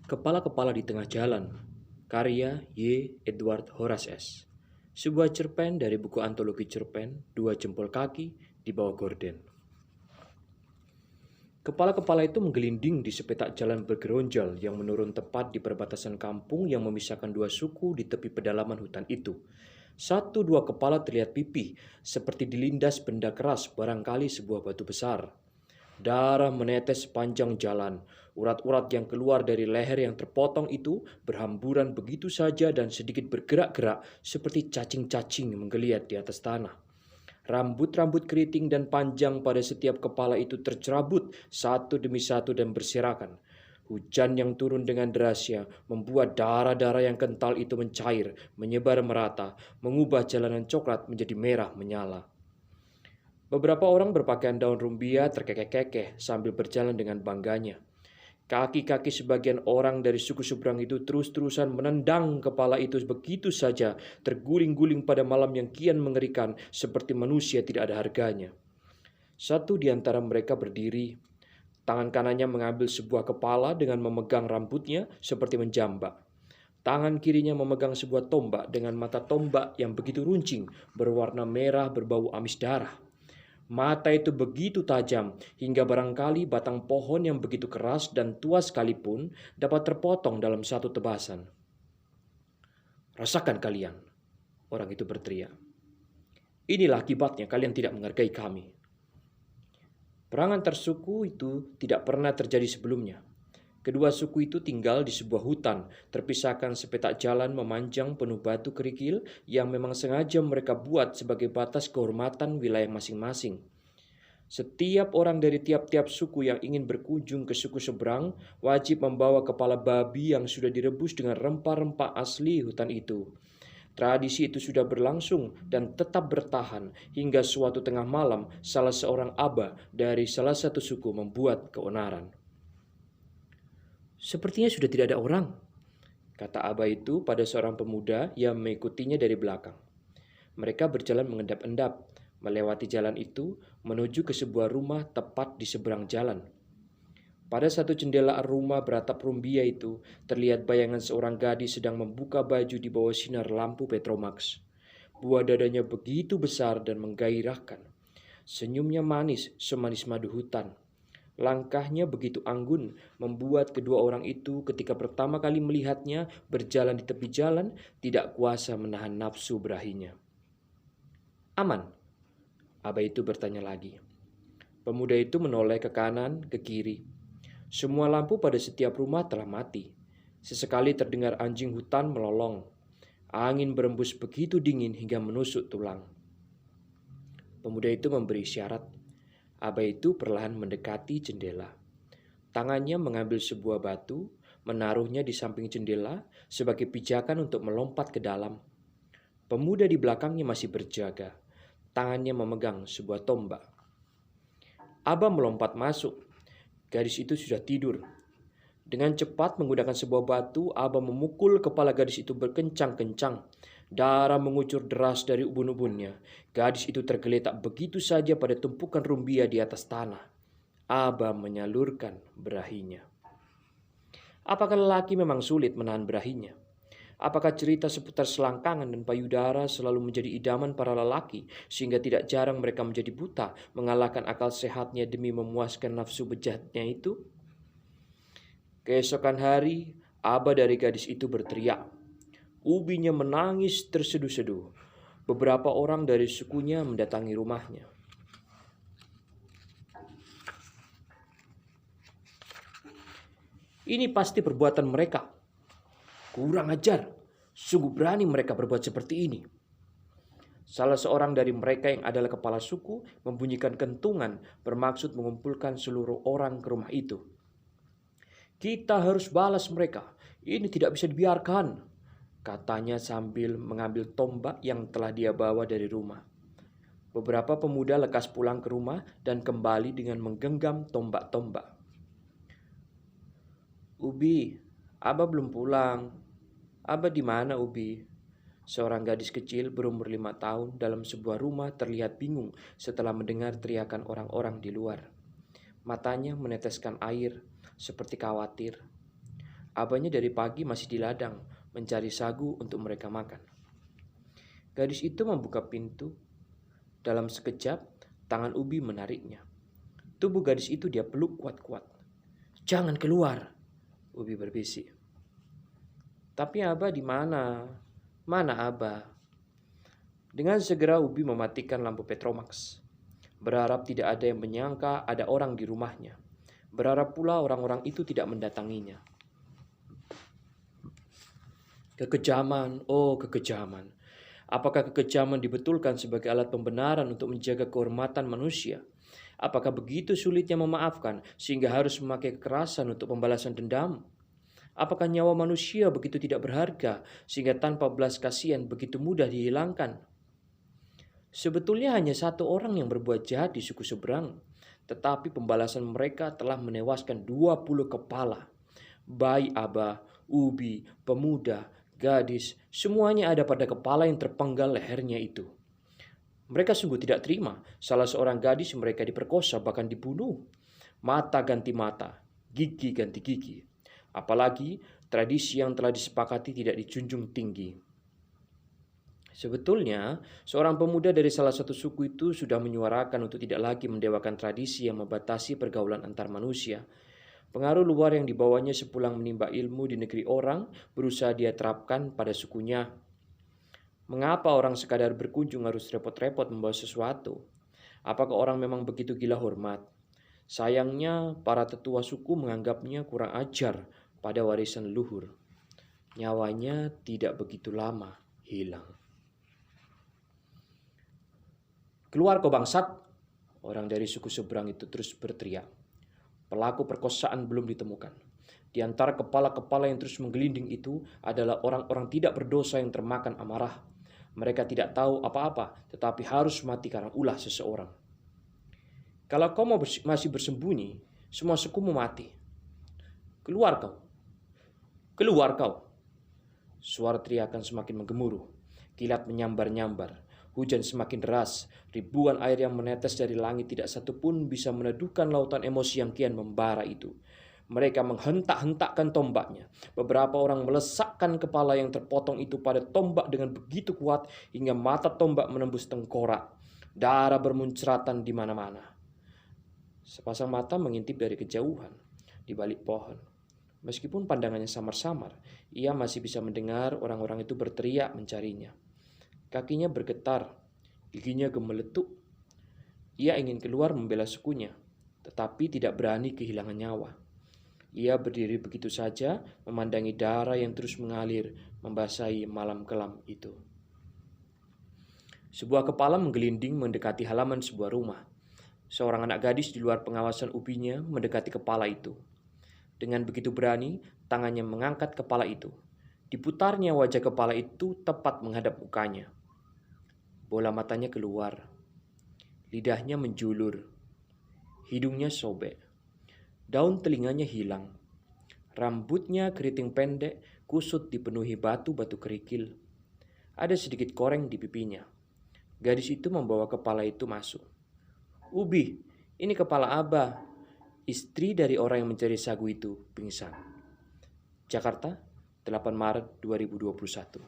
Kepala-kepala di tengah jalan, karya Y. Edward Horace S. Sebuah cerpen dari buku antologi cerpen Dua Jempol Kaki di bawah gorden. Kepala-kepala itu menggelinding di sepetak jalan bergeronjal yang menurun tepat di perbatasan kampung yang memisahkan dua suku di tepi pedalaman hutan itu. Satu dua kepala terlihat pipih, seperti dilindas benda keras, barangkali sebuah batu besar. Darah menetes sepanjang jalan. Urat-urat yang keluar dari leher yang terpotong itu berhamburan begitu saja dan sedikit bergerak-gerak seperti cacing-cacing menggeliat di atas tanah. Rambut-rambut keriting dan panjang pada setiap kepala itu tercerabut satu demi satu dan berserakan. Hujan yang turun dengan derasnya membuat darah-darah yang kental itu mencair, menyebar merata, mengubah jalanan coklat menjadi merah menyala. Beberapa orang berpakaian daun rumbia terkekeh-kekeh sambil berjalan dengan bangganya. Kaki-kaki sebagian orang dari suku seberang itu terus-terusan menendang kepala itu begitu saja, terguling-guling pada malam yang kian mengerikan seperti manusia tidak ada harganya. Satu di antara mereka berdiri, tangan kanannya mengambil sebuah kepala dengan memegang rambutnya seperti menjambak. Tangan kirinya memegang sebuah tombak dengan mata tombak yang begitu runcing, berwarna merah berbau amis darah. Mata itu begitu tajam hingga barangkali batang pohon yang begitu keras dan tua sekalipun dapat terpotong dalam satu tebasan. "Rasakan kalian," orang itu berteriak. "Inilah akibatnya kalian tidak menghargai kami." Perang antar suku itu tidak pernah terjadi sebelumnya. Kedua suku itu tinggal di sebuah hutan, terpisahkan sepetak jalan memanjang penuh batu kerikil yang memang sengaja mereka buat sebagai batas kehormatan wilayah masing-masing. Setiap orang dari tiap-tiap suku yang ingin berkunjung ke suku seberang wajib membawa kepala babi yang sudah direbus dengan rempah-rempah asli hutan itu. Tradisi itu sudah berlangsung dan tetap bertahan hingga suatu tengah malam salah seorang aba dari salah satu suku membuat keonaran. "Sepertinya sudah tidak ada orang," kata aba itu pada seorang pemuda yang mengikutinya dari belakang. Mereka berjalan mengendap-endap, melewati jalan itu menuju ke sebuah rumah tepat di seberang jalan. Pada satu jendela rumah beratap rumbia itu, terlihat bayangan seorang gadis sedang membuka baju di bawah sinar lampu Petromax. Buah dadanya begitu besar dan menggairahkan. Senyumnya manis, semanis madu hutan. Langkahnya begitu anggun, membuat kedua orang itu ketika pertama kali melihatnya berjalan di tepi jalan tidak kuasa menahan nafsu berahinya. "Aman?" Aba itu bertanya lagi. Pemuda itu menoleh ke kanan, ke kiri. Semua lampu pada setiap rumah telah mati. Sesekali terdengar anjing hutan melolong. Angin berembus begitu dingin hingga menusuk tulang. Pemuda itu memberi isyarat. Aba itu perlahan mendekati jendela. Tangannya mengambil sebuah batu, menaruhnya di samping jendela sebagai pijakan untuk melompat ke dalam. Pemuda di belakangnya masih berjaga. Tangannya memegang sebuah tombak. Aba melompat masuk. Gadis itu sudah tidur. Dengan cepat menggunakan sebuah batu, Aba memukul kepala gadis itu berkencang-kencang. Darah mengucur deras dari ubun-ubunnya. Gadis itu tergeletak begitu saja pada tumpukan rumbia di atas tanah. Aba menyalurkan berahinya. Apakah lelaki memang sulit menahan berahinya? Apakah cerita seputar selangkangan dan payudara selalu menjadi idaman para lelaki sehingga tidak jarang mereka menjadi buta, mengalahkan akal sehatnya demi memuaskan nafsu bejatnya itu? Keesokan hari, aba dari gadis itu berteriak. Ubinya menangis terseduh-seduh. Beberapa orang dari sukunya mendatangi rumahnya. "Ini pasti perbuatan mereka. Kurang ajar, sungguh berani mereka berbuat seperti ini." Salah seorang dari mereka yang adalah kepala suku membunyikan kentungan bermaksud mengumpulkan seluruh orang ke rumah itu. "Kita harus balas mereka, ini tidak bisa dibiarkan," katanya sambil mengambil tombak yang telah dia bawa dari rumah. Beberapa pemuda lekas pulang ke rumah dan kembali dengan menggenggam tombak-tombak. "Ubi, Aba belum pulang. Aba di mana, Ubi?" Seorang gadis kecil berumur 5 tahun dalam sebuah rumah terlihat bingung setelah mendengar teriakan orang-orang di luar. Matanya meneteskan air seperti khawatir. Abahnya dari pagi masih di ladang mencari sagu untuk mereka makan. Gadis itu membuka pintu. Dalam sekejap, tangan Ubi menariknya. Tubuh gadis itu dia peluk kuat-kuat. "Jangan keluar," Ubi berbisik. "Tapi Abah di mana? Mana Abah?" Dengan segera Ubi mematikan lampu Petromax. Berharap tidak ada yang menyangka ada orang di rumahnya. Berharap pula orang-orang itu tidak mendatanginya. Kekejaman, oh kekejaman. Apakah kekejaman dibetulkan sebagai alat pembenaran untuk menjaga kehormatan manusia? Apakah begitu sulitnya memaafkan sehingga harus memakai kekerasan untuk pembalasan dendam? Apakah nyawa manusia begitu tidak berharga sehingga tanpa belas kasihan begitu mudah dihilangkan? Sebetulnya hanya satu orang yang berbuat jahat di suku seberang, tetapi pembalasan mereka telah menewaskan 20 kepala. Bayi Abah, Ubi, pemuda, gadis, semuanya ada pada kepala yang terpenggal lehernya itu. Mereka sungguh tidak terima salah seorang gadis mereka diperkosa bahkan dibunuh. Mata ganti mata, gigi ganti gigi. Apalagi tradisi yang telah disepakati tidak dijunjung tinggi. Sebetulnya, seorang pemuda dari salah satu suku itu sudah menyuarakan untuk tidak lagi mendewakan tradisi yang membatasi pergaulan antar manusia. Pengaruh luar yang dibawanya sepulang menimba ilmu di negeri orang berusaha dia terapkan pada sukunya. Mengapa orang sekadar berkunjung harus repot-repot membawa sesuatu? Apakah orang memang begitu gila hormat? Sayangnya, para tetua suku menganggapnya kurang ajar pada warisan leluhur. Nyawanya tidak begitu lama hilang. "Keluar kau bangsat!" Orang dari suku seberang itu terus berteriak. Pelaku perkosaan belum ditemukan. Di antara kepala-kepala yang terus menggelinding itu adalah orang-orang tidak berdosa yang termakan amarah. Mereka tidak tahu apa-apa, tetapi harus mati karena ulah seseorang. "Kalau kau masih bersembunyi, semua sukumu mati. Keluar kau! Keluar kau!" Suara teriakan semakin menggemuruh. Kilat menyambar-nyambar. Hujan semakin deras. Ribuan air yang menetes dari langit tidak satu pun bisa meneduhkan lautan emosi yang kian membara itu. Mereka menghentak-hentakkan tombaknya. Beberapa orang melesakkan kepala yang terpotong itu pada tombak dengan begitu kuat hingga mata tombak menembus tengkorak. Darah bermuncratan di mana-mana. Sepasang mata mengintip dari kejauhan di balik pohon. Meskipun pandangannya samar-samar, ia masih bisa mendengar orang-orang itu berteriak mencarinya. Kakinya bergetar, giginya gemeletup. Ia ingin keluar membela sukunya, tetapi tidak berani kehilangan nyawa. Ia berdiri begitu saja, memandangi darah yang terus mengalir, membasahi malam kelam itu. Sebuah kepala menggelinding mendekati halaman sebuah rumah. Seorang anak gadis di luar pengawasan ubinya mendekati kepala itu. Dengan begitu berani, tangannya mengangkat kepala itu. Diputarnya wajah kepala itu tepat menghadap mukanya. Bola matanya keluar. Lidahnya menjulur. Hidungnya sobek. Daun telinganya hilang. Rambutnya keriting pendek, kusut dipenuhi batu-batu kerikil. Ada sedikit koreng di pipinya. Gadis itu membawa kepala itu masuk. "Ubi, ini kepala Abah." Istri dari orang yang mencari sagu itu pingsan. Jakarta, 8 Maret 2021.